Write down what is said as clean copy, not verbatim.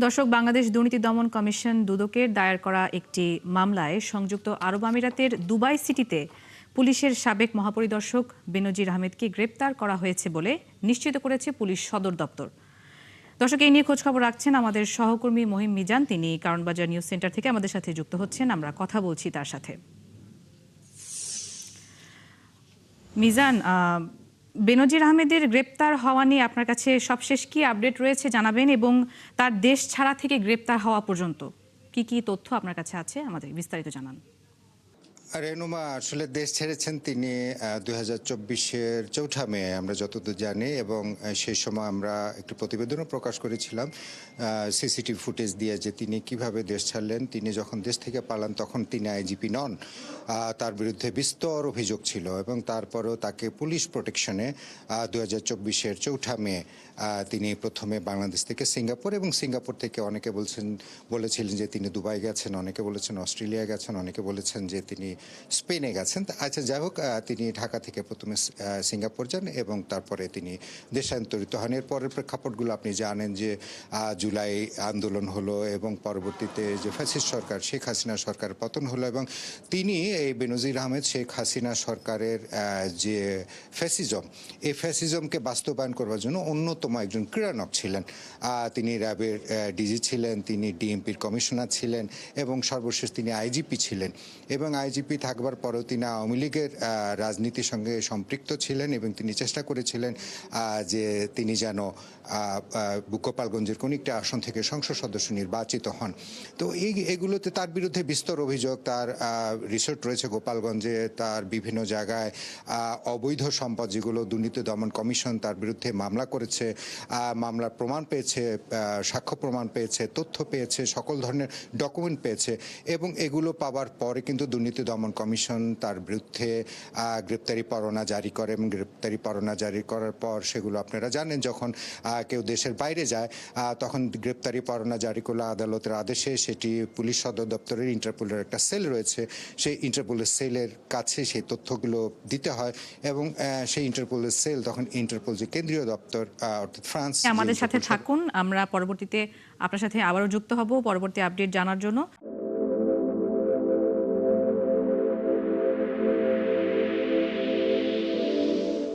দর্শক, বাংলাদেশ দুর্নীতি দমন কমিশন দুদকের দায়ের করা একটি মামলায় সংযুক্ত আরব আমিরাতের দুবাই সিটিতে পুলিশের সাবেক মহাপরিদর্শক বেনজির আহমেদকে গ্রেপ্তার করা হয়েছে বলে নিশ্চিত করেছে পুলিশ সদর দপ্তর। দর্শক, এই নিয়ে খোঁজখবর রাখছেন আমাদের সহকর্মী মহিম মিজান। তিনি কারণবাজার নিউজ সেন্টার থেকে আমাদের সাথে যুক্ত হচ্ছেন। আমরা কথা বলছি তার সাথে। মিজান, বেনজির আহমেদের গ্রেপ্তার হওয়া নিয়ে আপনার কাছে সবশেষ কি আপডেট রয়েছে জানাবেন, এবং তার দেশ ছাড়া থেকে গ্রেপ্তার হওয়া পর্যন্ত কি কি তথ্য আপনার কাছে আছে আমাদের বিস্তারিত জানান। রেনুমা আসলে দেশ ছেড়েছেন তিনি 2024-এর 4 মে আমরা যতদূর জানি, এবং সেই সময় আমরা একটি প্রতিবেদনও প্রকাশ করেছিলাম সিসিটিভি ফুটেজ দিয়ে যে তিনি কিভাবে দেশ ছাড়লেন। তিনি যখন দেশ থেকে পালান তখন তিনি আইজিপি নন, তার বিরুদ্ধে বিস্তর অভিযোগ ছিল, এবং তারপরও তাকে পুলিশ প্রোটেকশনে 2024-এর 4 মে তিনি প্রথমে বাংলাদেশ থেকে সিঙ্গাপুর, এবং সিঙ্গাপুর থেকে অনেকে বলেছিলেন যে তিনি দুবাই গেছেন, অনেকে বলেছেন অস্ট্রেলিয়া গেছেন, অনেকে বলেছেন যে তিনি স্পেনে গেছেন। আচ্ছা, যাই হোক, তিনি ঢাকা থেকে প্রথমে সিঙ্গাপুর যান এবং তারপরে তিনি দেশান্তরিত হন। এর পরের প্রেক্ষাপটগুলো আপনি জানেন যে জুলাই আন্দোলন হলো, এবং পরবর্তীতে যে ফ্যাসিস্ট সরকার শেখ হাসিনা সরকারের পতন হলো, এবং তিনি এই বেনজির আহমেদ শেখ হাসিনা সরকারের যে ফ্যাসিজম, এই ফ্যাসিজমকে বাস্তবায়ন করবার জন্য অন্যতম একজন ক্রীড়ানক ছিলেন। তিনি র্যাবের ডিজি ছিলেন, তিনি ডিএমপির কমিশনার ছিলেন, এবং সর্বশেষ তিনি আইজিপি ছিলেন। এবং আইজিপি থাকবার পরেও তিনি আওয়ামী লীগের রাজনীতির সঙ্গে সম্পৃক্ত ছিলেন, এবং তিনি চেষ্টা করেছিলেন যে তিনি যেন গোপালগঞ্জের কোন একটি আসন থেকে সংসদ সদস্য নির্বাচিত হন। তো এগুলোতে তার বিরুদ্ধে বিস্তর অভিযোগ। তার রিসোর্ট রয়েছে গোপালগঞ্জে, তার বিভিন্ন জায়গায় অবৈধ সম্পদ, যেগুলো দুর্নীতি দমন কমিশন তার বিরুদ্ধে মামলা করেছে, মামলার প্রমাণ পেয়েছে, সাক্ষ্য প্রমাণ পেয়েছে, তথ্য পেয়েছে, সকল ধরনের ডকুমেন্ট পেয়েছে, এবং এগুলো পাওয়ার পরে কিন্তু দুর্নীতি দমন কমিশন তার বিরুদ্ধে গ্রেপ্তারি পরোয়ানা জারি করে, এবং গ্রেপ্তারি পরোয়ানা জারি করার পর সেগুলো আপনারা জানেন, যখন কেউ দেশের বাইরে যায় তখন গ্রেপ্তারি পরোয়ানা জারি করলে আদালতের আদেশে সেটি পুলিশ সদর দপ্তরের ইন্টারপোলের একটা সেল রয়েছে, সেই ইন্টারপোলের সেলের কাছে সেই তথ্যগুলো দিতে হয়, এবং সেই ইন্টারপোলের সেল তখন ইন্টারপোল যে কেন্দ্রীয় দপ্তর অর্থাৎ ফ্রান্স। আমাদের সাথে থাকুন, আমরা পরবর্তীতে আপনার সাথে আবারও যুক্ত হব পরবর্তী আপডেট জানার জন্য।